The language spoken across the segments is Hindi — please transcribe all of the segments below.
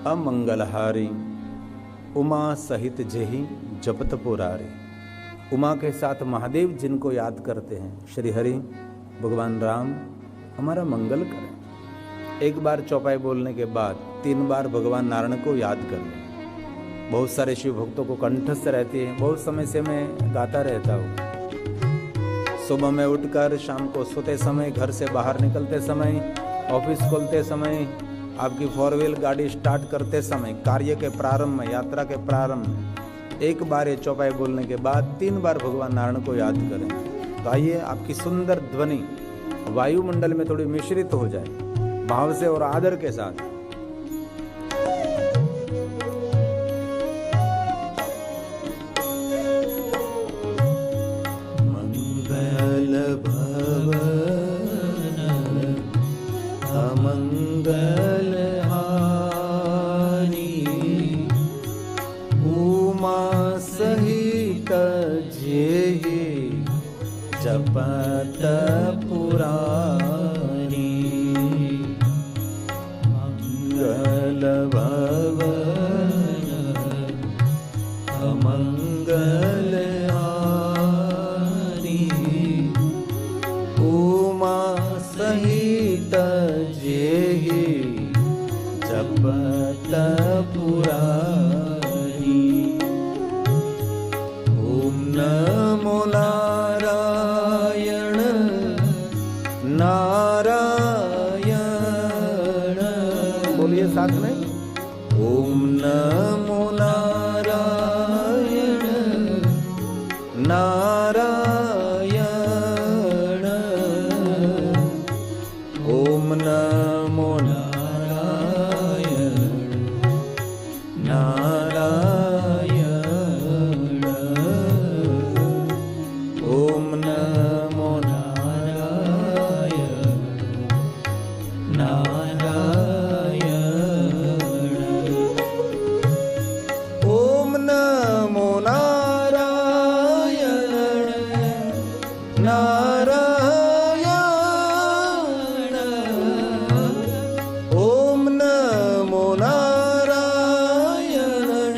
अमंगलहारी उमा सहित जेहि जपत पुरारी। उमा के साथ महादेव जिनको याद करते हैं, श्री हरि भगवान राम हमारा मंगल करें। एक बार चौपाई बोलने के बाद 3 बार भगवान नारायण को याद कर लें। बहुत सारे शिव भक्तों को कंठस्थ रहती है, बहुत समय से मैं गाता रहता हूँ। सुबह में उठकर शाम को सोते समय, घर से बाहर निकलते समय, ऑफिस खोलते समय, आपकी 4 व्हील गाड़ी स्टार्ट करते समय, कार्य के प्रारंभ में, यात्रा के प्रारंभ में एक बार ये चौपाई बोलने के बाद 3 बार भगवान नारायण को याद करें। तो आइए आपकी सुंदर ध्वनि वायुमंडल में थोड़ी मिश्रित हो जाए, भाव से और आदर के साथ। मंगल भवन अमंगल हारी, उमा सहित जेहि जपत पुरारी। मंगल भवन अमंगल हारी, उमा सहित जेहि जपत पुरारी। ओम नमो नारायण नारायण, बोलिए साथ में। ओम नमो नारायण नारायण, ओम नमो नारायण नारायण, ओम नमो नारायण नारायण, ओम नमो नारायण नारायण, ओम नमो नारायण नारायण,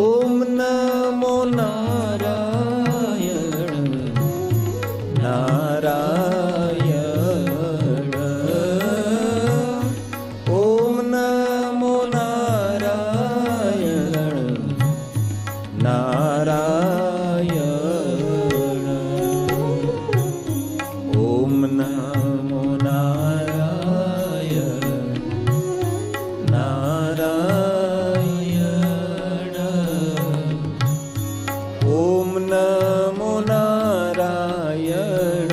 ओम नमो नारायण नारायण, ओम नमो नारायण नारायण, ओम नमो नारायण नारायण, ओम नमो नारायण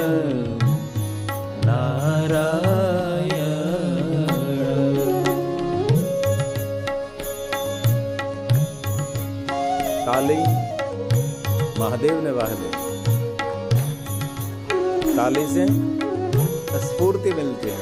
नारायण। ताली महादेव ने वाह दे, ताली से स्फूर्ति मिलती है।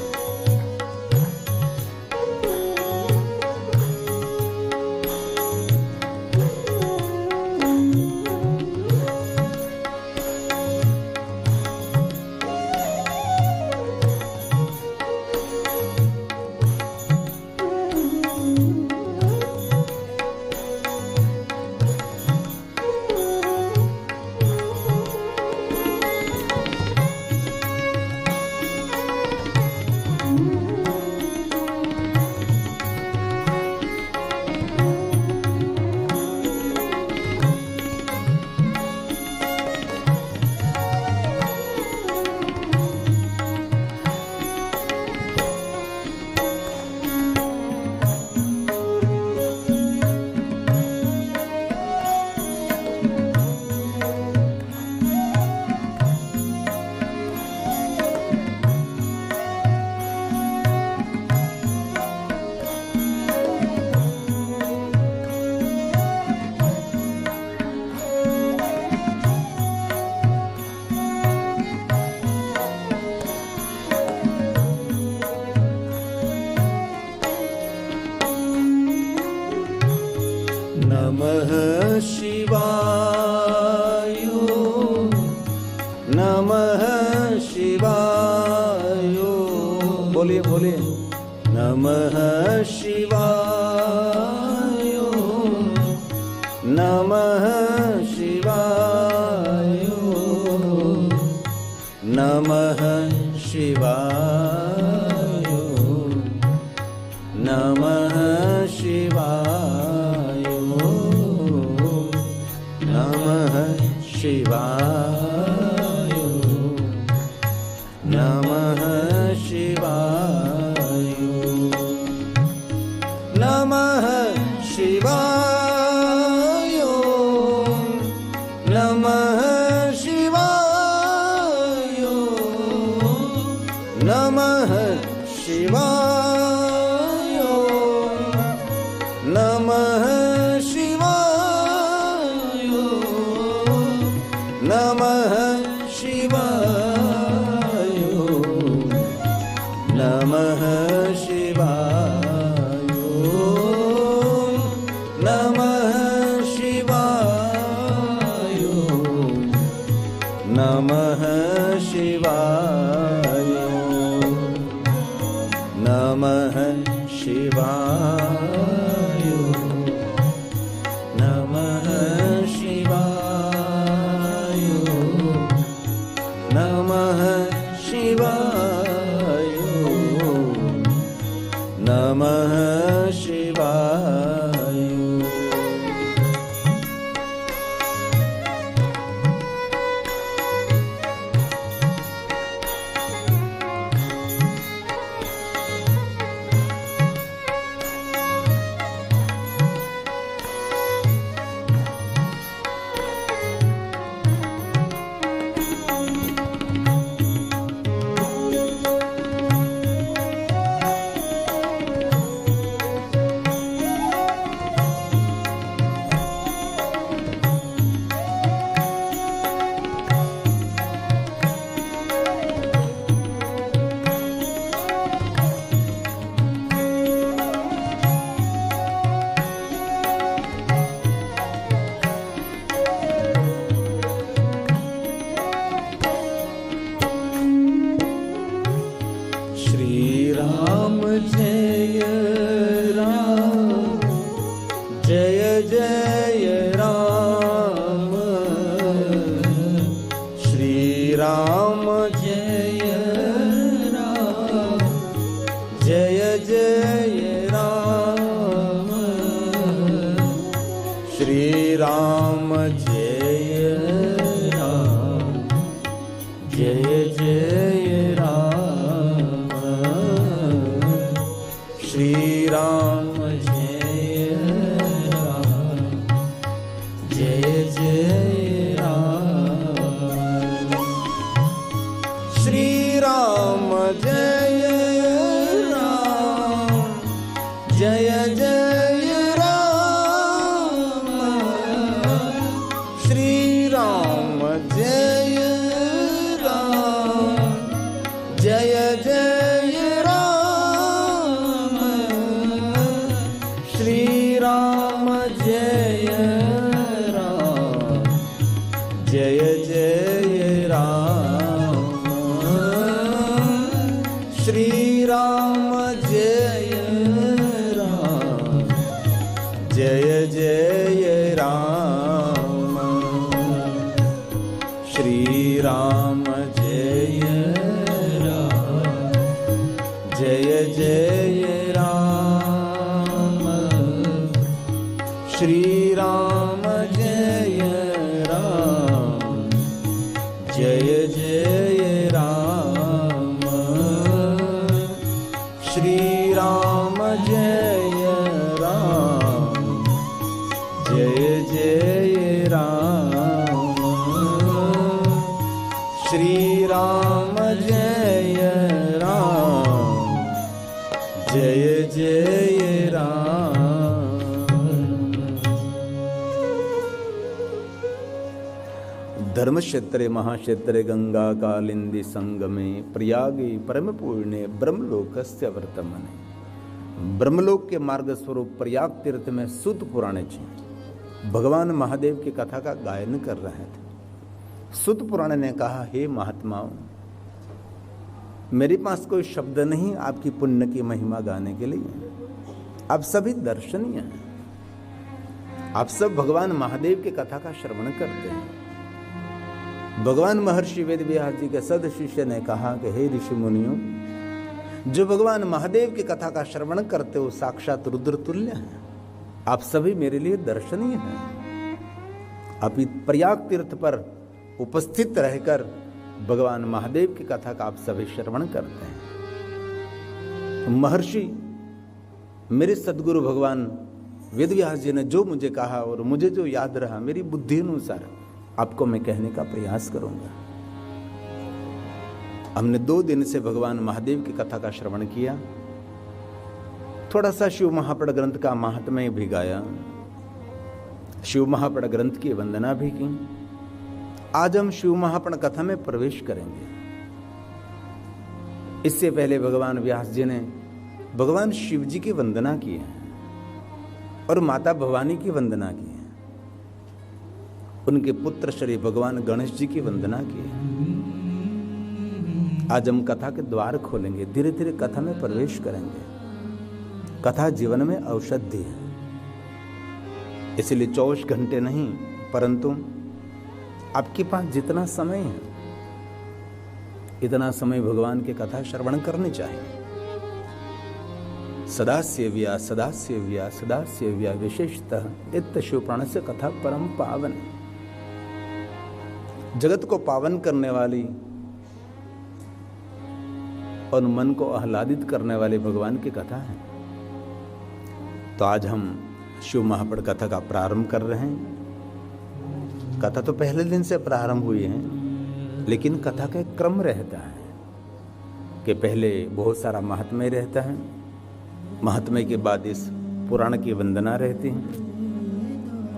नमः शिवाय नमः शिवाय। बोलिए बोलिए। नमः शिवाय, नमः शिवाय, नमः शिवाय, नमः शिवाय, नमः शिवाय, नमः शिवाय, नमः शिवाय, नमः शिवाय, नमः शिवाय, नमः शिवाय, नमः शिवाय, नमः शिवाय, नमः शिवाय, नमः शिवाय, नमः शिवाय, नमः शिवाय, नमः शिवाय, नमः शिवाय। राम जय राम, जय जय राम, श्री राम जय राम, जय जय राम, श्री राम जय राम, जय जय राम, श्री राम जय राम, जय जय राम, श्री राम जय राम, जय जय राम, श्री राम जय राम, जय जय राम, श्री राम जय राम, जय जय राम, श्री राम जय राम, जय जय राम, श्री राम जय राम, जय जय राम, श्री राम जय राम, जय जय राम, श्री राम जय राम, जय जय राम, श्री राम जय राम, जय जय राम। धर्म क्षेत्रे महाक्षेत्रे गंगा कालिंदी संगमे प्रयागे परम पूर्णे ब्रह्मलोकस्य वर्तमने। ब्रह्मलोक के मार्ग स्वरूप प्रयाग तीर्थ में सूत पुराण जी भगवान महादेव की कथा का गायन कर रहे थे। सूत पुराण ने कहा, हे महात्माओं, मेरे पास कोई शब्द नहीं आपकी पुण्य की महिमा गाने के लिए। आप सभी दर्शनीय हैं, आप सब भगवान महादेव की कथा का श्रवण करते हैं। भगवान महर्षि वेदव्यास जी के सद शिष्य ने कहा कि हे ऋषि मुनियों, जो भगवान महादेव की कथा का श्रवण करते हो साक्षात रुद्र तुल्य हैं। आप सभी मेरे लिए दर्शनीय हैं। आप प्रयाग तीर्थ पर उपस्थित रहकर भगवान महादेव की कथा का आप सभी श्रवण करते हैं। महर्षि मेरे सदगुरु भगवान वेदव्यास जी ने जो मुझे कहा और मुझे जो याद रहा, मेरी बुद्धि अनुसार आपको मैं कहने का प्रयास करूंगा। हमने 2 दिन से भगवान महादेव की कथा का श्रवण किया, थोड़ा सा शिव महापड़ ग्रंथ का महात्म्य भी गाया, शिव महापड़ ग्रंथ की वंदना भी की। आज हम शिव महापड़ कथा में प्रवेश करेंगे। इससे पहले भगवान व्यास जी ने भगवान शिव जी की वंदना की है और माता भवानी की वंदना की है, उनके पुत्र श्री भगवान गणेश जी की वंदना की है। आज हम कथा के द्वार खोलेंगे, धीरे धीरे कथा में प्रवेश करेंगे। कथा जीवन में औषधि है, इसलिए 24 घंटे नहीं, परंतु आपके पास जितना समय है इतना समय भगवान की कथा श्रवण करनी चाहिए। सदा सेव्या सदा सेव्या सदा सेव्या विशेषतः इत शिव प्राण से कथा परम पावन। जगत को पावन करने वाली और मन को आह्लादित करने वाली भगवान की कथा है। तो आज हम शिव महापड़ कथा का प्रारंभ कर रहे हैं। कथा तो पहले दिन से प्रारंभ हुई है, लेकिन कथा का एक क्रम रहता है कि पहले बहुत सारा महात्म्य रहता है, महात्म्य के बाद इस पुराण की वंदना रहती है।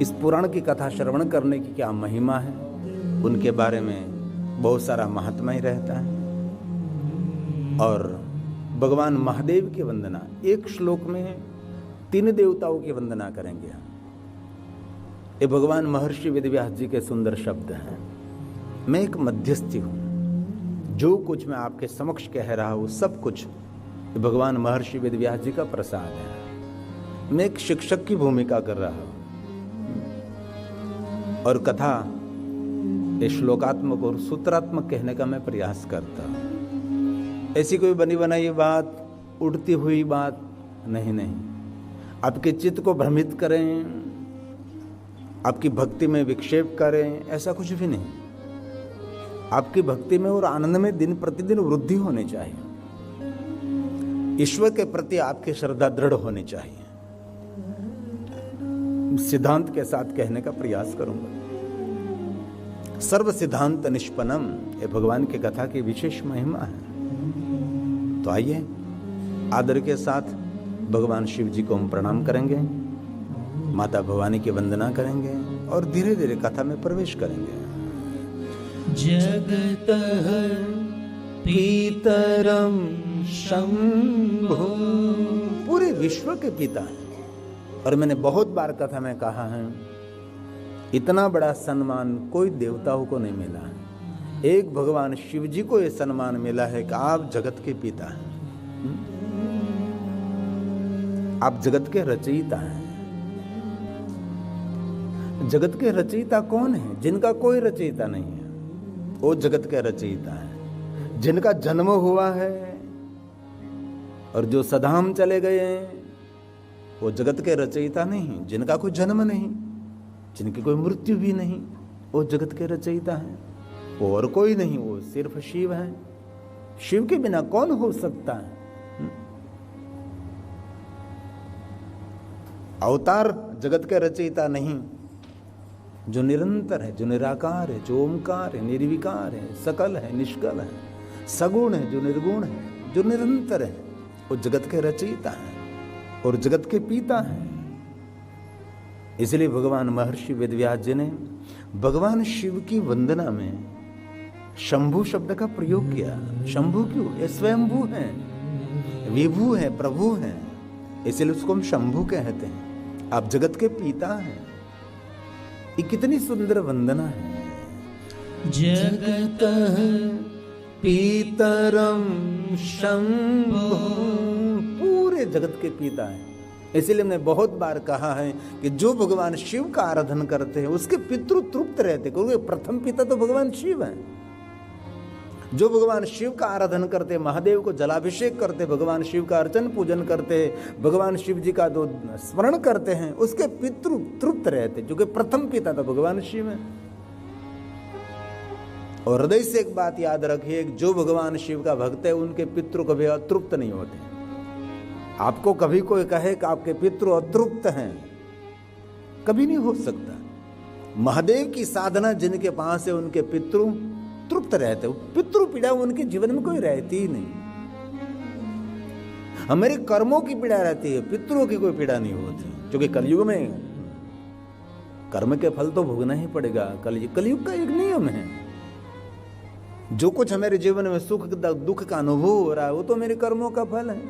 इस पुराण की कथा श्रवण करने की क्या महिमा है, उनके बारे में बहुत सारा महात्म्य रहता है। और भगवान महादेव की वंदना, एक श्लोक में 3 देवताओं की वंदना करेंगे हम। ये भगवान महर्षि वेदव्यास जी के सुंदर शब्द हैं। मैं एक मध्यस्थी हूं, जो कुछ मैं आपके समक्ष कह रहा हूं सब कुछ भगवान महर्षि वेदव्यास जी का प्रसाद है। मैं एक शिक्षक की भूमिका कर रहा हूं और कथा ये श्लोकात्मक और सूत्रात्मक कहने का मैं प्रयास करता हूं। ऐसी कोई बनी बनाई बात, उड़ती हुई बात नहीं। आपके चित्त को भ्रमित करें, आपकी भक्ति में विक्षेप करें, ऐसा कुछ भी नहीं। आपकी भक्ति में और आनंद में दिन प्रतिदिन वृद्धि होनी चाहिए। ईश्वर के प्रति आपकी श्रद्धा दृढ़ होनी चाहिए। सिद्धांत के साथ कहने का प्रयास करूंगा। सर्व सिद्धांत निष्पन्नम, ये भगवान की कथा की विशेष महिमा है। तो आइए आदर के साथ भगवान शिव जी को हम प्रणाम करेंगे, माता भवानी की वंदना करेंगे और धीरे धीरे कथा में प्रवेश करेंगे। जगतः पितरम शंभु, पूरे विश्व के पिता हैं। और मैंने बहुत बार कथा में कहा है, इतना बड़ा सम्मान कोई देवताओं को नहीं मिला है। एक भगवान शिव जी को यह सम्मान मिला है कि आप जगत के पिता हैं, आप जगत के रचयिता हैं। जगत के रचयिता कौन है? जिनका कोई रचयिता नहीं है, वो जगत के रचयिता है। जिनका जन्म हुआ है और जो सधाम चले गए हैं, वो जगत के रचयिता नहीं। जिनका कोई जन्म नहीं, जिनकी कोई मृत्यु भी नहीं, वो जगत के रचयिता हैं। वो और कोई नहीं, वो सिर्फ शिव है। शिव के बिना कौन हो सकता है? अवतार जगत के रचयिता नहीं, जो निरंतर है, जो निराकार है, जो ओमकार है, निर्विकार है, सकल है, निष्कल है, सगुण है, जो निर्गुण है, जो निरंतर है, वो जगत के रचयिता है और जगत के पिता है। इसलिए भगवान महर्षि वेदव्यास जी ने भगवान शिव की वंदना में शंभु शब्द का प्रयोग किया। शंभु क्यों? ये स्वयंभू है, विभू है, प्रभु है, इसलिए उसको हम शंभु कहते हैं। आप जगत के पिता हैं। ये कितनी सुंदर वंदना है। जगतः पीतरम शंभो, पूरे जगत के पिता हैं। इसीलिए हमने बहुत बार कहा है कि जो भगवान शिव का आराधन करते हैं उसके पितृ तृप्त रहते, क्योंकि प्रथम पिता तो भगवान शिव हैं। जो भगवान शिव का आराधन करते, महादेव को जलाभिषेक करते, भगवान शिव का अर्चन पूजन करते, भगवान शिव जी का दो स्मरण करते हैं, उसके पितृ तृप्त रहते, क्योंकि प्रथम पिता तो भगवान शिव है। और हृदय से एक बात याद रखिए, जो भगवान शिव का भक्त है उनके पितृ कभी अतृप्त नहीं होते। आपको कभी कोई कहे कि आपके पितृ अतृप्त हैं, कभी नहीं हो सकता। महादेव की साधना जिनके पास है उनके पितृ तृप्त रहते, पितृ पीड़ा उनके जीवन में कोई रहती ही नहीं। हमारे कर्मों की पीड़ा रहती है, पितरों की कोई पीड़ा नहीं होती, क्योंकि कलयुग में कर्म के फल तो भोगना ही पड़ेगा। कलयुग का एक नियम है, जो कुछ हमारे जीवन में सुख दुख का अनुभव हो रहा है वो तो मेरे कर्मों का फल है।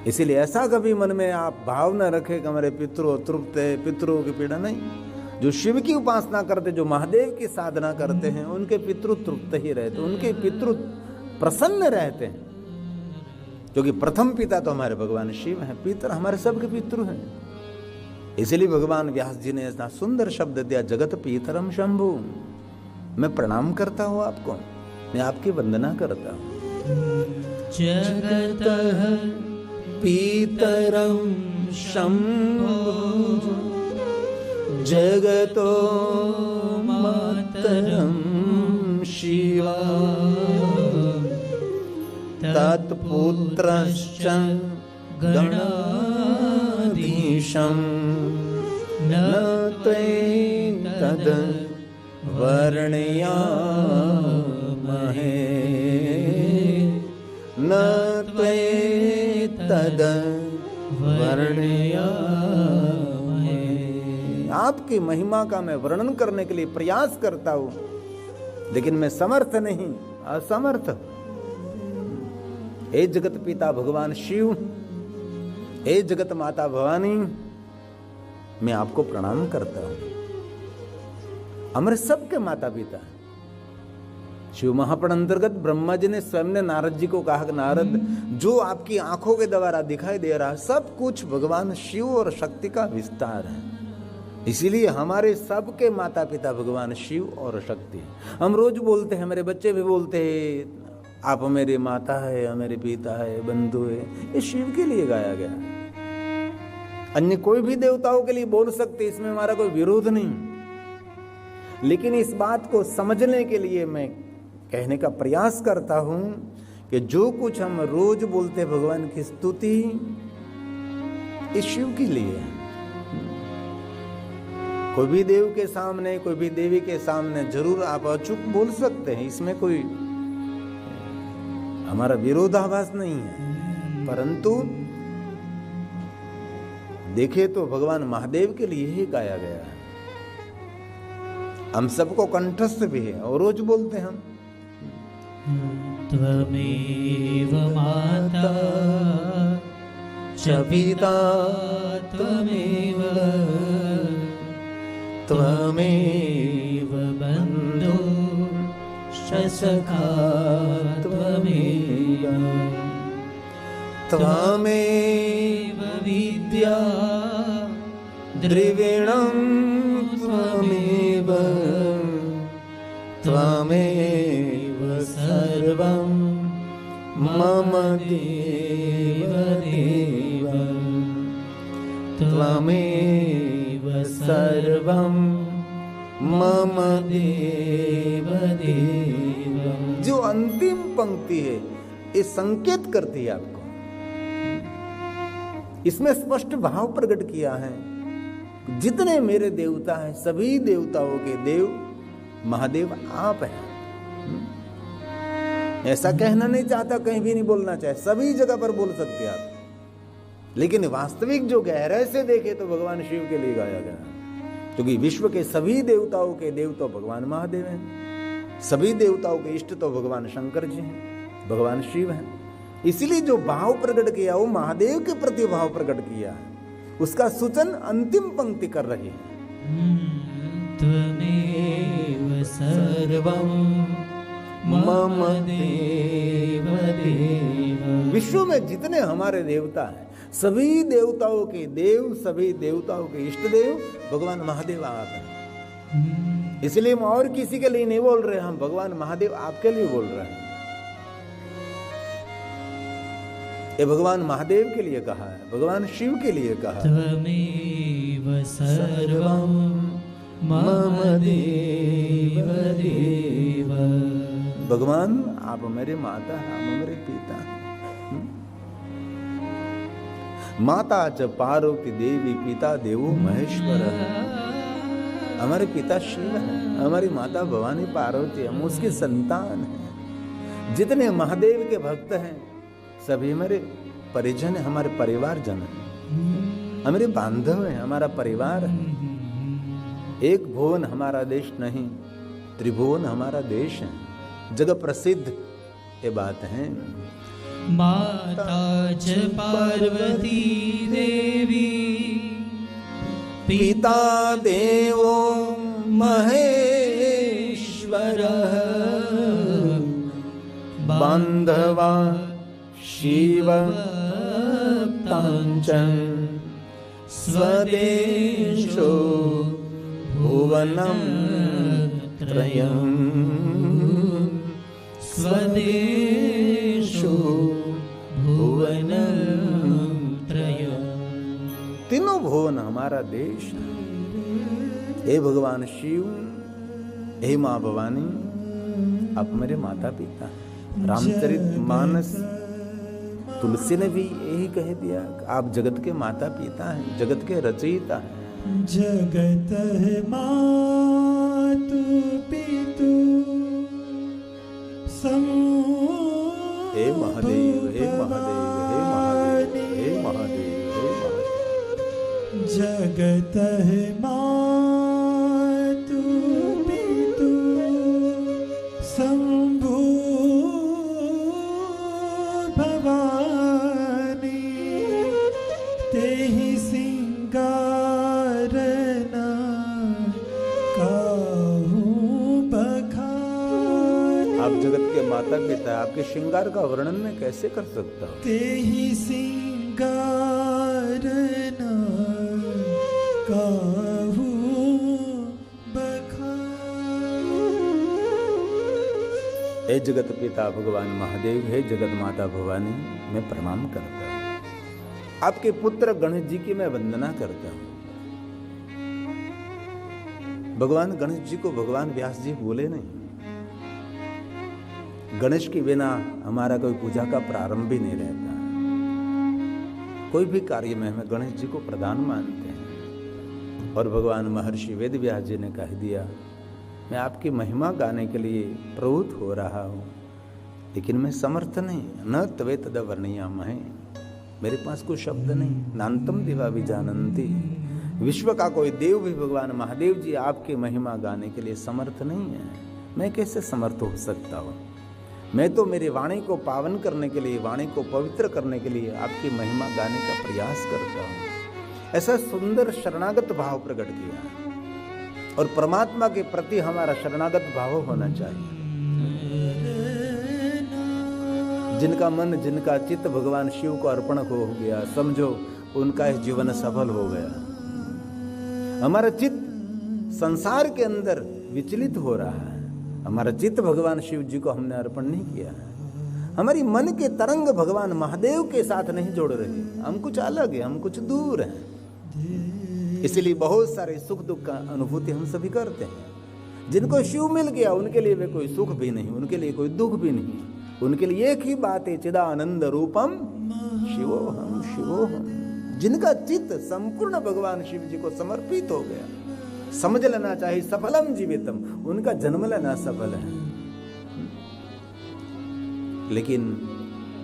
इसीलिए ऐसा कभी मन में आप भाव न रखें कि हमारे पितरों तृप्त है, पितरों की पीड़ा नहीं। जो शिव की उपासना करते, जो महादेव की साधना करते हैं, उनके पितृ तृप्त ही रहते, उनके पितृ प्रसन्न रहते हैं, क्योंकि प्रथम पिता तो हमारे भगवान शिव हैं, पितर हमारे सबके पितृ हैं। इसलिए भगवान व्यास जी ने इतना सुंदर शब्द दिया, जगत पीतरम शंभु। मैं प्रणाम करता हूं आपको, मैं आपकी वंदना करता हूं। जगत पीतरम शंभु, जगतो मातरम शिवा, तत्पुत्रश्च गणाधीशं न त्वैतद् वर्णयामहे, न त्वैतद् वर्णयामहे। आपकी महिमा का मैं वर्णन करने के लिए प्रयास करता हूं, लेकिन मैं समर्थ नहीं, असमर्थ। हे जगत पिता भगवान शिव, हे जगत माता भवानी, मैं आपको प्रणाम करता हूं। हमारे सबके माता पिता शिव महापुराण अंतर्गत ब्रह्मा जी ने स्वयं ने नारद जी को कहा कि नारद, जो आपकी आंखों के द्वारा दिखाई दे रहा है सब कुछ भगवान शिव और शक्ति का विस्तार है। इसीलिए हमारे सबके माता पिता भगवान शिव और शक्ति। हम रोज बोलते हैं, हमारे बच्चे भी बोलते हैं, आप मेरी माता है, मेरे पिता है, बंधु है। ये शिव के लिए गाया गया। अन्य कोई भी देवताओं के लिए बोल सकते, इसमें हमारा कोई विरोध नहीं, लेकिन इस बात को समझने के लिए मैं कहने का प्रयास करता हूं कि जो कुछ हम रोज बोलते भगवान की स्तुति, इस शिव के लिए। कोई भी देव के सामने, कोई भी देवी के सामने जरूर आप अचूक बोल सकते हैं, इसमें कोई हमारा विरोधाभास नहीं है। परंतु देखे तो भगवान महादेव के लिए ही गाया गया है। हम सबको कंठस्थ भी है और रोज बोलते हैं हम। त्वमेव माता च पिता त्वमेव, त्वमेव बन्धु च सखा त्वमेव, त्वमेव विद्या द्रविणं त्वमेव, त्वमेव सर्वं मम देव देव, त्वमेव सर्वं मम देव देव। जो अंतिम पंक्ति है ये संकेत करती है आपको, इसमें स्पष्ट भाव प्रकट किया है, जितने मेरे देवता हैं सभी देवताओं के देव महादेव आप हैं। ऐसा कहना नहीं चाहता, कहीं भी नहीं बोलना चाहे, सभी जगह पर बोल सकते आप, लेकिन वास्तविक जो गहराई से देखे तो भगवान शिव के लिए गाया गया, क्योंकि विश्व के सभी देवताओं के देव तो भगवान महादेव हैं, सभी देवताओं के इष्ट तो भगवान शंकर जी हैं, भगवान शिव हैं। इसीलिए जो भाव प्रकट किया वो महादेव के प्रति भाव प्रकट किया है, उसका सूचन अंतिम पंक्ति कर रही है। त्वमेव सर्वं मम देव देव। विश्व में जितने हमारे देवता हैं, सभी देवताओं के देव, सभी देवताओं के इष्ट देव भगवान महादेव आप हैं। इसलिए हम और किसी के लिए नहीं बोल रहे, हम भगवान महादेव आपके लिए बोल रहे हैं। ये भगवान महादेव के लिए कहा है, भगवान शिव के लिए कहा है। त्वमेव सर्वं मम देव देव। भगवान आप मेरे माता हैं, आप मेरे पिता हैं। माता च पार्वती देवी पिता देवो महेश्वर। हमारे पिता शिव हैं, हमारी माता भवानी पार्वती, हम उसकी संतान हैं। जितने महादेव के भक्त हैं सभी हमारे परिजन हैं, हमारे परिवारजन हैं, हमारे बांधव हैं, हमारा परिवार है। एक भुवन हमारा देश नहीं, त्रिभुवन हमारा देश है। जगत प्रसिद्ध ये बात है। माता च पार्वती देवी पिता देवो महेश्वरः बान्धवा शिव तांचन स्वदेशो भुवनं त्रयम् स्वदेशो भुवनं त्रयम्। तीनों भुवन हमारा देश है। हे भगवान शिव, हे माँ भवानी, आप मेरे माता पिता हैं। रामचरितमानस तुलसी ने भी यही कह दिया, आप जगत के माता पिता हैं, जगत के रचयिता हैं। जगत है मातु पितु हे महादेव, हे महादेव, हे महादेव, हे महादेव, हे महादेव। जगत है मातु पितु शंभु भवानी तेहि सिंगारना काहू बखानी। आप जगत के माता पिता, आपके श्रृंगार का वर्णन मैं कैसे कर सकता हूँ। तेहि सिंगारना काहू बखानी। हे जगत पिता भगवान महादेव, हे जगत माता भवानी, मैं प्रणाम करता हूँ। आपके पुत्र गणेश जी की मैं वंदना करता हूँ। भगवान गणेश जी को भगवान व्यास जी बोले नहीं। गणेश के बिना हमारा कोई पूजा का प्रारंभ भी नहीं रहता। कोई भी कार्य में हमें गणेश जी को प्रधान मानते हैं। और भगवान महर्षि वेद व्यास जी ने कह दिया, मैं आपकी महिमा गाने के लिए प्रवृत्त हो रहा हूँ, लेकिन मैं समर्थ नहीं। न तवे तद वर्णयामहे, मेरे पास कोई शब्द नहीं। नान्तम दिवा विजानन्ति, विश्व का कोई देव भी भगवान महादेव जी आपकी महिमा गाने के लिए समर्थ नहीं है। मैं कैसे समर्थ हो सकता हूँ। मैं तो मेरी वाणी को पावन करने के लिए, वाणी को पवित्र करने के लिए आपकी महिमा गाने का प्रयास करता हूँ। ऐसा सुंदर शरणागत भाव प्रकट किया। और परमात्मा के प्रति हमारा शरणागत भाव होना चाहिए। जिनका मन, जिनका चित्त भगवान शिव को अर्पण हो गया, समझो उनका इस जीवन सफल हो गया। हमारा चित्त संसार के अंदर विचलित हो रहा है। हमारा चित्त भगवान शिव जी को हमने अर्पण नहीं किया है। हमारी मन के तरंग भगवान महादेव के साथ नहीं जोड़ रहे। हम कुछ अलग है, हम कुछ दूर हैं। इसलिए बहुत सारे सुख दुख का अनुभूति हम सभी करते हैं। जिनको शिव मिल गया उनके लिए वे कोई सुख भी नहीं, उनके लिए कोई दुख भी नहीं। उनके लिए एक ही बात है, चिदानंद रूपम शिवोहम शिवोहम। जिनका चित्त संपूर्ण भगवान शिव जी को समर्पित हो गया, समझ लेना चाहिए सफलम जीवितम, उनका जन्म लेना सफल है। लेकिन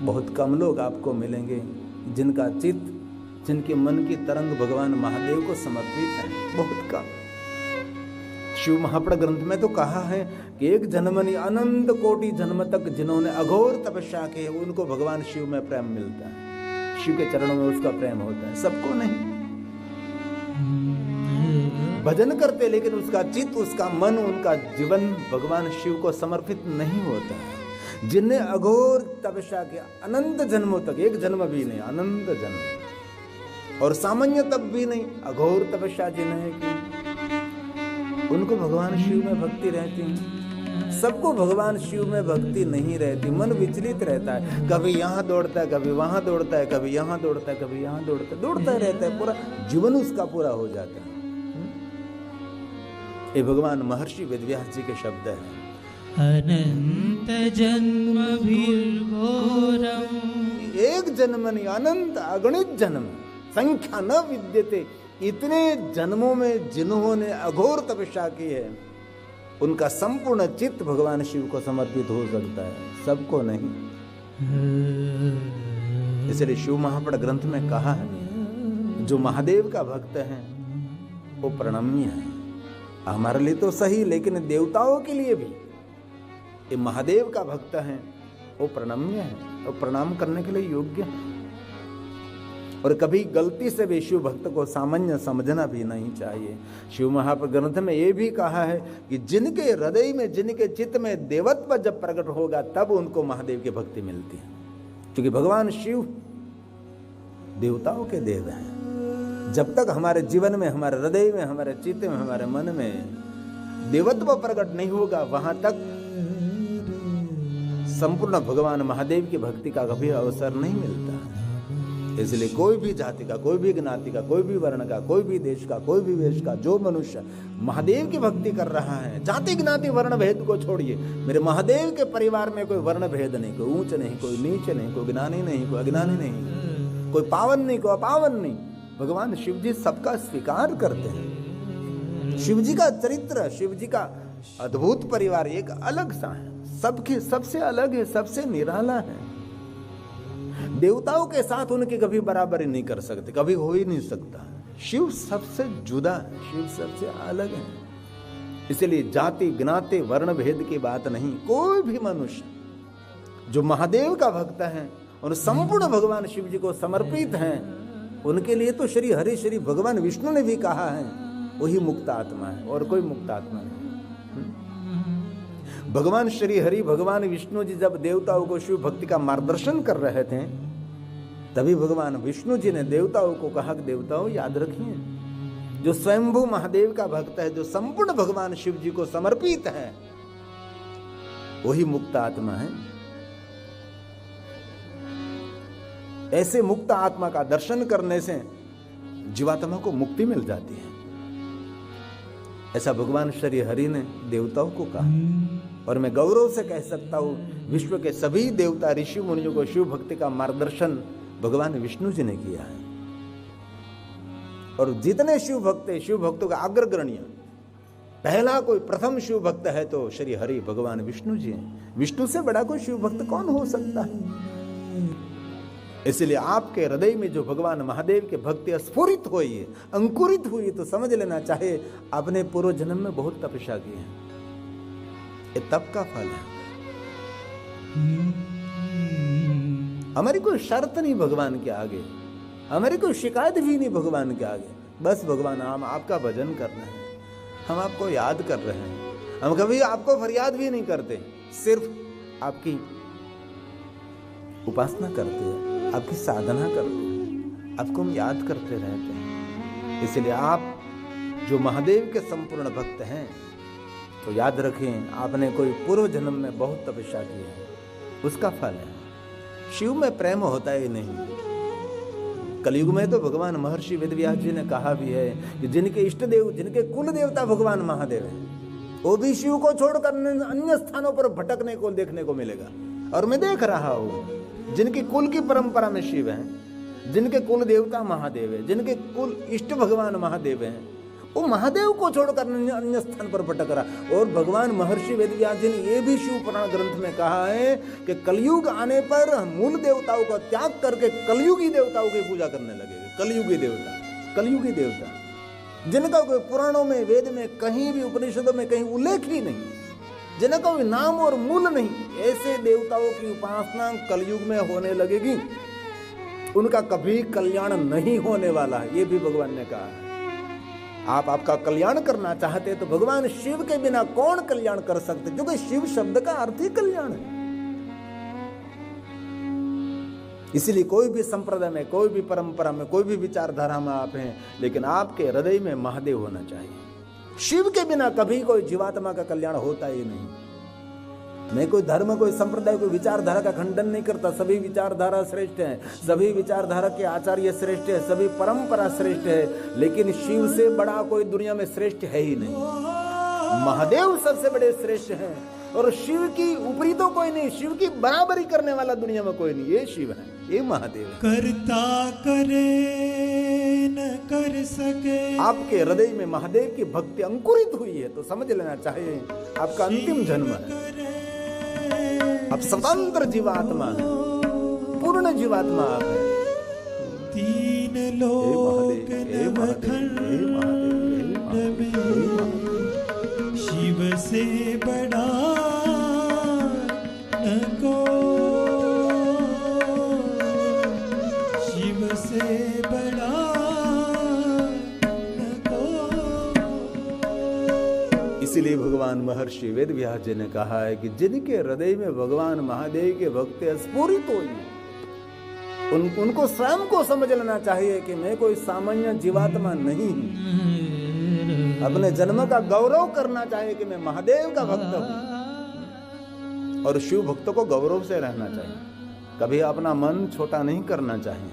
बहुत कम लोग आपको मिलेंगे जिनका चित्त, जिनके मन की तरंग भगवान महादेव को समर्पित है। बहुत कम। शिव महापुराण ग्रंथ में तो कहा है कि एक जन्म नहीं अनंत कोटि जन्म तक जिन्होंने अघोर तपस्या की है उनको भगवान शिव में प्रेम मिलता है। शिव के चरणों में उसका प्रेम होता है, सबको नहीं। भजन करते, लेकिन उसका चित्त, उसका मन, उनका जीवन भगवान शिव को समर्पित नहीं होता है। जिनने अघोर तपस्या किया अनंत जन्मों तक, एक जन्म भी नहीं, अनंत जन्म, और सामान्य तप भी नहीं, अघोर तपस्या जिन्हें की, उनको भगवान शिव में भक्ति रहती है। सबको भगवान शिव में भक्ति नहीं रहती, मन विचलित रहता है, कभी यहाँ दौड़ता है, कभी वहां दौड़ता है, कभी यहाँ दौड़ता है, कभी यहाँ दौड़ता है, दौड़ता रहता है, पूरा जीवन उसका पूरा हो जाता है। ये भगवान महर्षि वेदव्यास जी के शब्द हैं। अनंत जन्म घोरम, एक जन्म नहीं, अनंत अगणित जन्म, संख्या न विद्यते। इतने जन्मों में जिन्होंने अघोर तपस्या की है, उनका संपूर्ण चित्त भगवान शिव को समर्पित हो सकता है, सबको नहीं। इसलिए शिव महापड़ ग्रंथ में कहा है, जो महादेव का भक्त है वो प्रणम्य है। हमारे लिए तो सही, लेकिन देवताओं के लिए भी, ये महादेव का भक्त है वो प्रणम्य है और प्रणाम करने के लिए योग्य है। और कभी गलती से भी शिव भक्त को सामान्य समझना भी नहीं चाहिए। शिव महापुर ग्रंथ में ये भी कहा है कि जिनके हृदय में, जिनके चित्त में देवत्व जब प्रकट होगा, तब उनको महादेव की भक्ति मिलती है। क्योंकि भगवान शिव देवताओं के देव हैं। जब तक हमारे जीवन में, हमारे हृदय में, हमारे चित्त में, हमारे मन में देवत्व प्रकट नहीं होगा, वहां तक संपूर्ण भगवान महादेव की भक्ति का कभी अवसर नहीं मिलता। इसलिए कोई भी जाति का, कोई भी ज्ञाति का, कोई भी वर्ण का, कोई भी देश का, कोई भी वेश का जो मनुष्य महादेव की भक्ति कर रहा है, जाति ज्ञाति वर्ण भेद को छोड़िए, मेरे महादेव के परिवार में कोई वर्ण भेद नहीं, कोई ऊंच नहीं, कोई नीच नहीं, कोई ज्ञानी नहीं, कोई अज्ञानी नहीं, कोई पावन नहीं, कोई अपावन नहीं। भगवान शिव जी सबका स्वीकार करते हैं। शिव जी का चरित्र, शिव जी का अद्भुत परिवार एक अलग सा है, सबके सबसे अलग है, सबसे निराला है। देवताओं के साथ उनकी कभी बराबरी नहीं कर सकते, कभी हो ही नहीं सकता। शिव सबसे जुदा है, शिव सबसे अलग है। इसलिए जाति ज्ञाति वर्ण भेद की बात नहीं, कोई भी मनुष्य जो महादेव का भक्त है और संपूर्ण भगवान शिव जी को समर्पित हैं, उनके लिए तो श्री हरि, श्री भगवान विष्णु ने भी कहा है, वही मुक्त आत्मा है और कोई मुक्त आत्मा नहीं। भगवान श्री हरि, भगवान विष्णु जी जब देवताओं को शिव भक्ति का मार्गदर्शन कर रहे थे, तभी भगवान विष्णु जी ने देवताओं को कहा कि देवताओं याद रखिए, जो स्वयंभू महादेव का भक्त है, जो संपूर्ण भगवान शिव जी को समर्पित है, वही मुक्त आत्मा है। ऐसे मुक्त आत्मा का दर्शन करने से जीवात्मा को मुक्ति मिल जाती है। ऐसा भगवान श्री हरि ने देवताओं को कहा। और मैं गौरव से कह सकता हूं, विश्व के सभी देवता ऋषि मुनियों को शिव भक्ति का मार्गदर्शन भगवान विष्णु जी ने किया है। और जितने शिव भक्त हैं, शिव भक्तों का अग्रगण्य पहला कोई प्रथम शिव भक्त है तो श्री हरि भगवान विष्णु जी हैं। विष्णु से बड़ा कोई शिव भक्त कौन हो सकता है? इसलिए आपके हृदय में जो भगवान महादेव के भक्ति स्फुरित हुई है, अंकुरित हुई है, तो समझ लेना चाहे आपने पूर्व जन्म में बहुत तपस्या की है। ये तप का फल है। हमारी कोई शर्त नहीं भगवान के आगे, हमारी कोई शिकायत भी नहीं भगवान के आगे। बस भगवान, हम आपका भजन कर रहे हैं, हम आपको याद कर रहे हैं, हम कभी आपको फरियाद भी नहीं करते, सिर्फ आपकी उपासना करते हैं, आपकी साधना करते हैं, आपको हम याद करते रहते हैं। इसलिए आप जो महादेव के संपूर्ण भक्त हैं, तो याद रखें, आपने कोई पूर्व जन्म में बहुत तपस्या की है, उसका फल है। शिव में प्रेम होता ही नहीं। कलयुग में तो भगवान महर्षि वेदव्यास जी ने कहा भी है कि जिनके इष्ट देव, जिनके कुल देवता भगवान महादेव हैं, वो भी शिव को छोड़कर अन्य स्थानों पर भटकने को देखने को मिलेगा। और मैं देख रहा हूं, जिनकी कुल की परंपरा में शिव हैं, जिनके कुल देवता महादेव है, जिनके कुल इष्ट भगवान महादेव हैं, वो महादेव को छोड़कर अन्य स्थान पर भटक रहा। और भगवान महर्षि वेदव्यास जी ने यह भी शिव पुराण ग्रंथ में कहा है कि कलयुग आने पर मूल देवताओं का त्याग करके कलयुगी देवताओं की पूजा करने लगेंगे। कलयुगी देवता, कलयुगी देवता जिनका कोई पुराणों में, वेद में, कहीं भी उपनिषदों में कहीं उल्लेख ही नहीं, जिनका कोई नाम और मूल नहीं, ऐसे देवताओं की उपासना कलयुग में होने लगेगी। उनका कभी कल्याण नहीं होने वाला है, ये भी भगवान ने कहा है। आप आपका कल्याण करना चाहते हैं तो भगवान शिव के बिना कौन कल्याण कर सकते, क्योंकि शिव शब्द का अर्थ ही कल्याण है। इसीलिए कोई भी संप्रदाय में, कोई भी परंपरा में, कोई भी विचारधारा में आप हैं, लेकिन आपके हृदय में महादेव होना चाहिए। शिव के बिना कभी कोई जीवात्मा का कल्याण होता ही नहीं। मैं कोई धर्म, कोई संप्रदाय, कोई विचारधारा का खंडन नहीं करता। सभी विचारधारा श्रेष्ठ हैं, सभी विचारधारा के आचार्य श्रेष्ठ है, सभी परंपरा श्रेष्ठ है, लेकिन शिव से बड़ा कोई दुनिया में श्रेष्ठ है ही नहीं। महादेव सबसे बड़े श्रेष्ठ हैं और शिव की ऊपरी तो कोई नहीं, शिव की बराबरी करने वाला दुनिया में कोई नहीं। ये शिव है, ये महादेव है। करता करे न कर सके। आपके हृदय में महादेव की भक्ति अंकुरित हुई है तो समझ लेना चाहिए आपका अंतिम जन्म है। आप स्वतंत्र जीवात्मा है, पूर्ण जीवात्मा आप है। तीन लोक नवखंड में शिव से बड़ा न को, शिव से बड़ा न को। इसीलिए भगवान महर्षि वेदव्यास जी ने कहा है कि जिनके हृदय में भगवान महादेव के भक्ति स्फुरित हुई, उनको स्वयं को समझ लेना चाहिए कि मैं कोई सामान्य जीवात्मा नहीं हूं। अपने जन्म का गौरव करना चाहिए कि मैं महादेव का भक्त हूं और शिव भक्तों को गौरव से रहना चाहिए। कभी अपना मन छोटा नहीं करना चाहिए,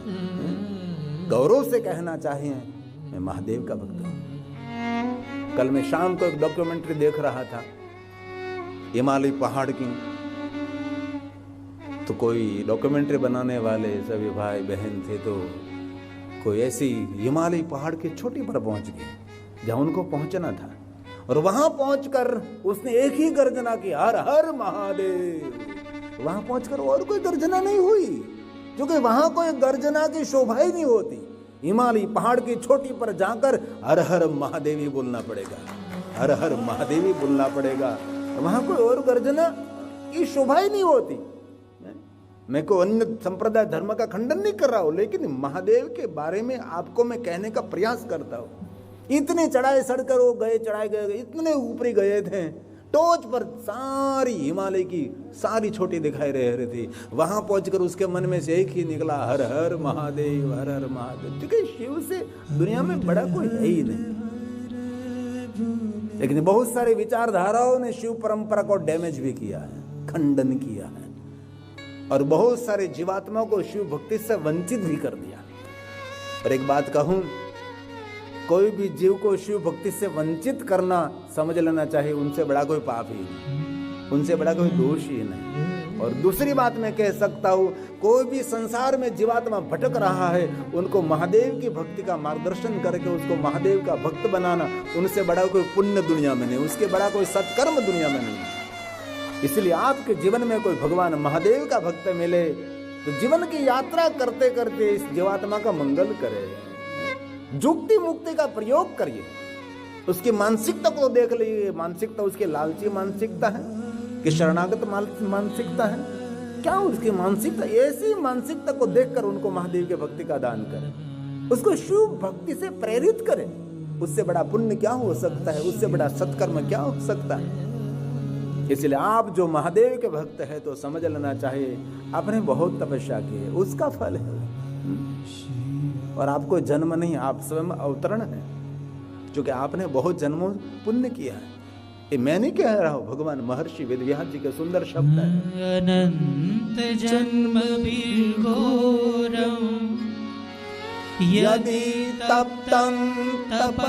गौरव से कहना चाहिए मैं महादेव का भक्त हूं। कल मैं शाम को एक डॉक्यूमेंट्री देख रहा था हिमालय पहाड़ की, तो कोई डॉक्यूमेंट्री बनाने वाले सभी भाई बहन थे, तो कोई ऐसी हिमालय पहाड़ की चोटी पर पहुंच गए जहां उनको पहुंचना था, और वहां पहुंचकर उसने एक ही गर्जना की, हर हर महादेव। वहां पहुंचकर और कोई गर्जना नहीं हुई, क्योंकि वहां कोई गर्जना की शोभा ही नहीं होती। हिमालय पहाड़ की चोटी पर जाकर हर हर महादेव ही बोलना पड़ेगा, हर हर महादेव ही बोलना पड़ेगा। वहां कोई और गर्जना की शोभा ही नहीं होती। मैं को अन्य संप्रदाय धर्म का खंडन नहीं कर रहा हूं, लेकिन महादेव के बारे में आपको मैं कहने का प्रयास करता हूं। इतने चढ़ाए सड़कर वो गए, चढ़ाए गए, इतने ऊपरी गए थे, टोच पर सारी हिमालय की सारी छोटी दिखाई रही थी। वहां पहुंचकर उसके मन में से एक ही निकला, हर हर महादेव, हर हर महादेव। क्योंकि शिव से दुनिया में बड़ा कोई है ही नहीं। लेकिन बहुत सारे विचारधाराओं ने शिव परंपरा को डैमेज भी किया है, खंडन किया है, और बहुत सारे जीवात्माओं को शिव भक्ति से वंचित भी कर दिया। और एक बात कहूं, कोई भी जीव को शिव भक्ति से वंचित करना समझ लेना चाहिए उनसे बड़ा कोई पाप ही नहीं, उनसे बड़ा कोई दोष ही नहीं। और दूसरी बात मैं कह सकता हूं, कोई भी संसार में जीवात्मा भटक रहा है, उनको महादेव की भक्ति का मार्गदर्शन करके उसको महादेव का भक्त बनाना, उनसे बड़ा कोई पुण्य दुनिया में नहीं, उसके बड़ा कोई सत्कर्म दुनिया में नहीं। इसलिए आपके जीवन में कोई भगवान महादेव का भक्त मिले तो जीवन की यात्रा करते करते इस जीवात्मा का मंगल करे, जुक्ति मुक्ति का प्रयोग करिए। उसकी मानसिकता को देख लीजिए, मानसिकता उसकी लालची मानसिकता है कि शरणागत मानसिकता है, क्या उसकी मानसिकता? ऐसी मानसिकता को देखकर उनको महादेव के भक्ति का दान करें, उसको शिव भक्ति से प्रेरित करें। उससे बड़ा पुण्य क्या हो सकता है, उससे बड़ा सत्कर्म क्या हो सकता है? इसलिए आप जो महादेव के भक्त है तो समझ लेना चाहिए आपने बहुत तपस्या की है, उसका फल है। और आपको जन्म नहीं, आप स्वयं अवतरण है, क्योंकि आपने बहुत जन्मों पुण्य किया है। ये मैं नहीं कह रहा हूं, भगवान महर्षि वेदव्यास जी के सुंदर शब्द है। अनंत जन्म घोरम यदि तप्तं तपस्तदा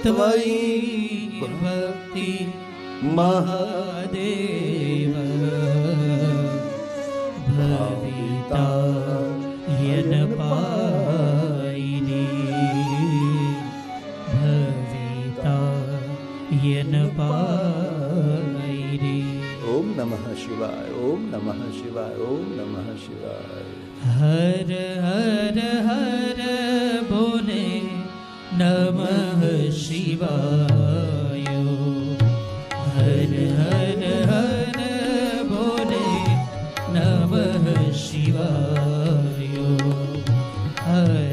त्वयि भक्ति महादेव भविता यन पायिनी, भविता यन पायिनी। ओम नमः शिवाय, ओम नमः शिवाय, ओम नमः शिवाय। हर हर हर बोले नमः शिवाय, हर हर हर बोले नमः शिवाय, हर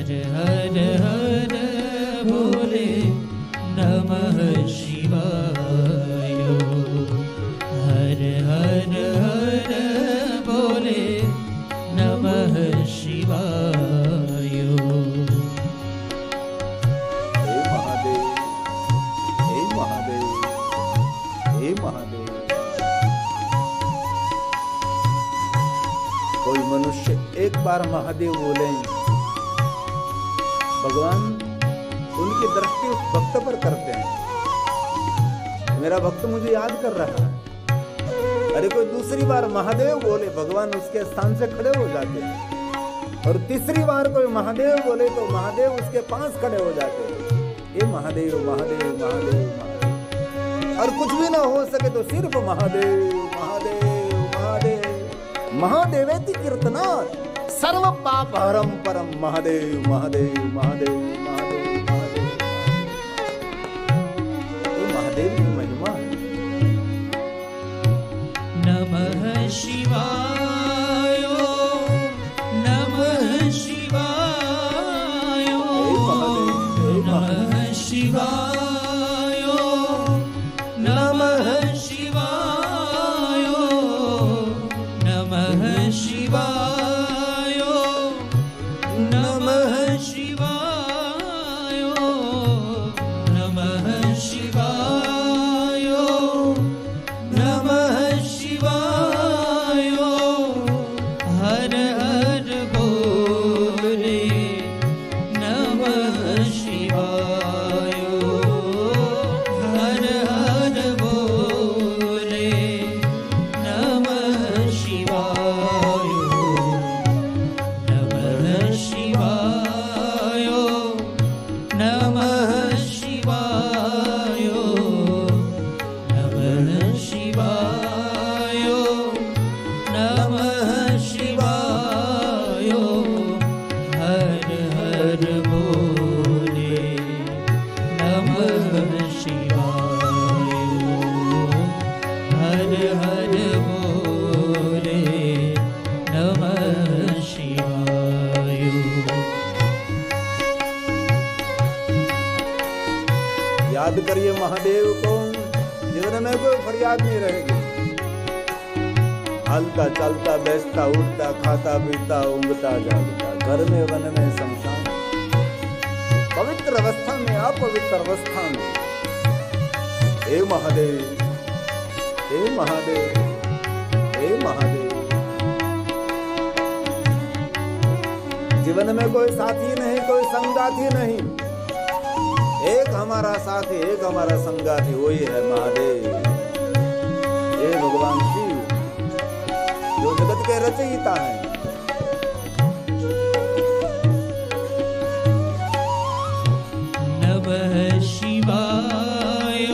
महादेव। कोई मनुष्य एक बार महादेव बोले, भगवान उनकी दृष्टि उस भक्त पर करते हैं, मेरा भक्त मुझे याद कर रहा है। अरे कोई दूसरी बार महादेव बोले, भगवान उसके स्थान से खड़े हो जाते हैं। और तीसरी बार कोई महादेव बोले तो महादेव उसके पास खड़े हो जाते हैं। ये महादेव महादेव महादेव महादेव, और कुछ भी ना हो सके तो सिर्फ महादेव महादेव महादेव। महादेवेति कीर्तनात् सर्व पाप हरम परम महादेव महादेव महादेव महादेव महादेव। ये महादेव की महिमा है। नमः शिवाय नमः शिवाय नमः शिवाय नमः शिवाय नमः शिवाय नमः शिवाय नमः शिवाय नमः शिवाय हर हर बोले नमः शिवाय हर हर बोले नमः शिवाय नमः शिवाय नमः शिवाय नमः शिवाय नमः शिवाय हर हर बोले नमः शिवाय हर हर बोले नमः शिवाय। याद करिए महादेव को, जीवन में कोई फरियाद नहीं रहेगी। हलता चलता बैठता उठता खाता पीता ऊँघता जागता, घर में वन में शमशान, पवित्र अवस्था में अपवित्र अवस्था में, हे महादेव हे महादेव हे महादेव। जीवन में कोई साथी नहीं, कोई संगाती नहीं, एक हमारा साथी एक हमारा संगाती वही है महादेव। ये भगवान शिव जो जगत के रचयिता है। नमः शिवाय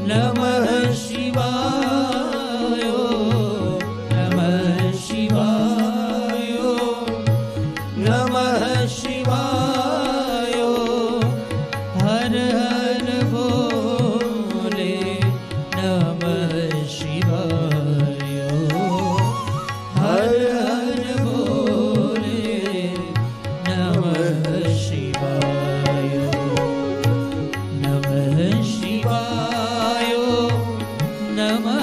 नमः शिवाय नमः शिवाय नमः शिवाय हर हर बोले नमः शिवाय हर हर बोले नमः शिवाय नमः शिवाय नमः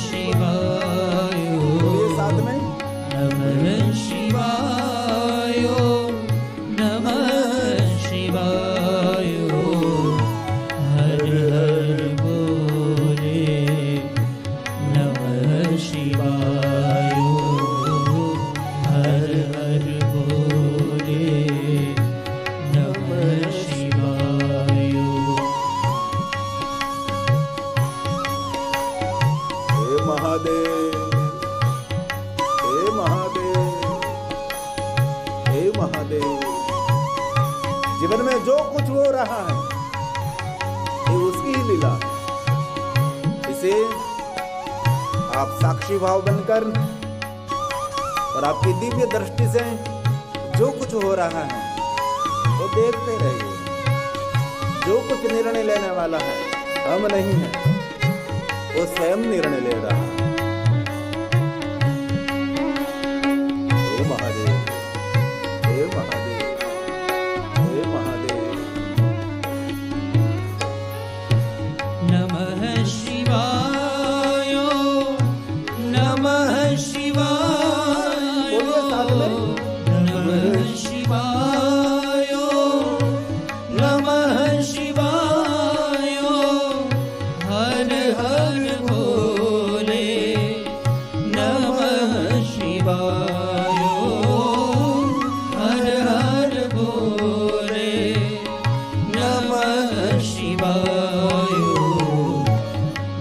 शिवाय ये साथ में नमः शिवाय नमः शिवाय हर हर बोले नमः शिवाय हर हर बोले नमः शिवाय। हे महादेव हे महादेव हे महादेव। जीवन में जो कुछ हो रहा है ये उसकी ही लीला। इसे आप साक्षी भाव बनकर और आपकी दिव्य दृष्टि से जो कुछ हो रहा है वो देखते रहिए। जो कुछ निर्णय लेने वाला है हम नहीं है, वो स्वयं निर्णय ले रहा है। हे महादेव हे महादेव हे महादेव। नमः शिवाय नमः शिवाय बोलिए साथ में। नमः शिवाय नमः शिवाय हर हर भोले नमः शिवाय हर हर भोले नमः शिवाय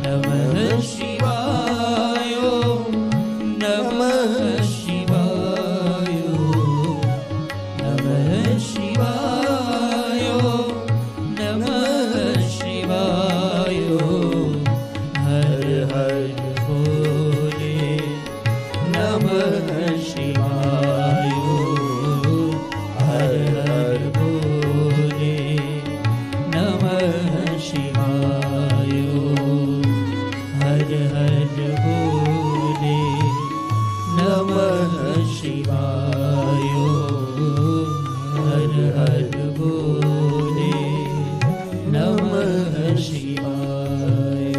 नमः शिवाय नमः शिवाय नमः शिवाय नमः शिवाय हर हर भोले नमः शिवाय हर हर भोले नमः शिवाय हर हर भोले नमः शिवाय हर हर भोले नमः शिवाय।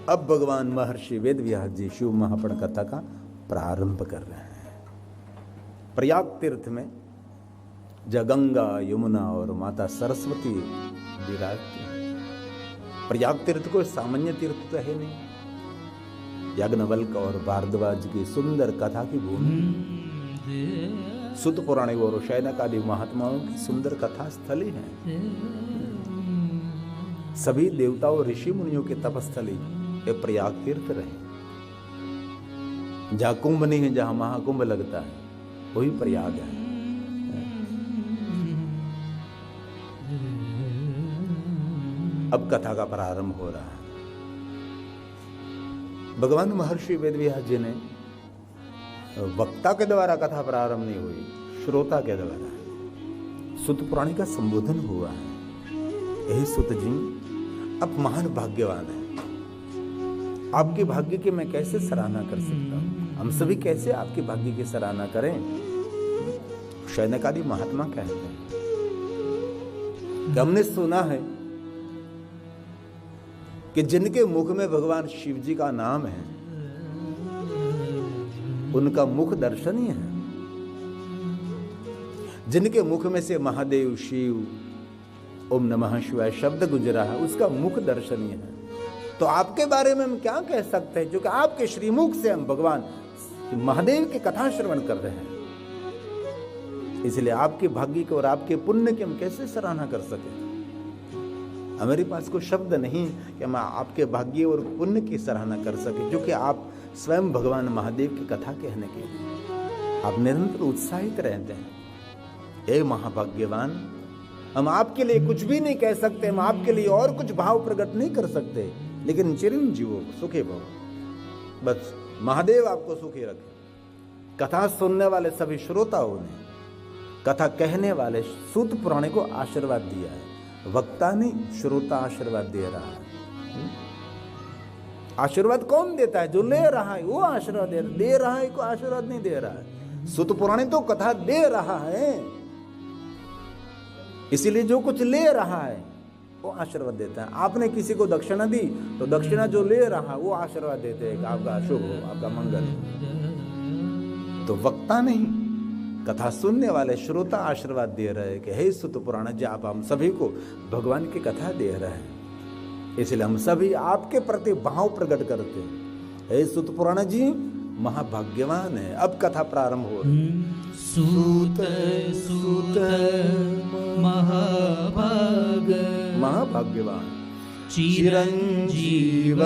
अब भगवान महर्षि वेदव्यास जी शिव महापुराण कथा का प्रारंभ कर रहे हैं। प्रयाग तीर्थ में जहाँ गंगा यमुना और माता सरस्वती विराजती हैं। प्रयाग तीर्थ को सामान्य तीर्थ तो है नहीं, याज्ञवल्क्य और भारद्वाज की सुंदर कथा की भूमि, सुत पुराण और शैनक आदि महात्माओं की सुंदर कथा स्थली है। सभी देवताओं ऋषि मुनियों के तपस्थली ये प्रयाग तीर्थ रहे। जहाँ कुंभ नहीं है, जहाँ महाकुंभ लगता है, वही प्रयाग है। अब कथा का प्रारंभ हो रहा है। भगवान महर्षि वेदव्यास जी ने वक्ता के द्वारा कथा प्रारंभ नहीं हुई, श्रोता के द्वारा सुत पुराणी का संबोधन हुआ है। यही सुत जी आप महान भाग्यवान हैं। आपके भाग्य की मैं कैसे सराहना कर सकता हूं? हम सभी कैसे आपके भाग्य की सराहना करें? शैनक आदि महात्मा कहते हैं कि हमने सुना है कि जिनके मुख में भगवान शिव जी का नाम है, उनका मुख दर्शनीय है। जिनके मुख में से महादेव शिव ओम नमः शिवाय शब्द गुजरा है, उसका मुख दर्शनीय है। तो आपके बारे में हम क्या कह सकते हैं, जो कि आपके श्रीमुख से हम भगवान महादेव की कथा श्रवण कर रहे हैं। इसलिए आपके भाग्य को और आपके पुण्य की हम कैसे सराहना कर सके? हमारे पास कोई शब्द नहीं कि हम आपके भाग्य और पुण्य की सराहना कर सके, जो कि आप स्वयं भगवान महादेव की कथा कहने के लिए आप निरंतर उत्साहित रहते हैं। हे महाभाग्यवान, हम आपके लिए कुछ भी नहीं कह सकते, हम आपके लिए और कुछ भाव प्रकट नहीं कर सकते, लेकिन चिरंजीवों को सुखी भव, बस महादेव आपको सुखी रखे। कथा सुनने वाले सभी श्रोताओं ने, कथा कहने वाले सूत पुराण को आशीर्वाद दिया है। वक्ता नहीं, श्रोता आशीर्वाद दे रहा है। आशीर्वाद कौन देता है? जो ले रहा है वो आशीर्वाद दे रहा है, को आशीर्वाद नहीं दे रहा है। सूत पुराण तो कथा दे रहा है, इसीलिए जो कुछ ले रहा है वो आशीर्वाद देता है। आपने किसी को दक्षिणा दी तो दक्षिणा जो ले रहा वो आशीर्वाद देते हैं कि आपका शुभ हो, आपका मंगल हो। तो वक्ता नहीं, कथा सुनने वाले श्रोता आशीर्वाद दे रहे हैं कि हे सुत पुराण जी, आप हम सभी को भगवान की कथा दे रहे हैं, इसलिए हम सभी आपके प्रति भाव प्रकट करते हैं। हे सुत पुराण जी महाभाग्यवान है। अब कथा प्रारंभ हो रही है। सूत सूत महाभाग महाभाग्यवान चिरंजीव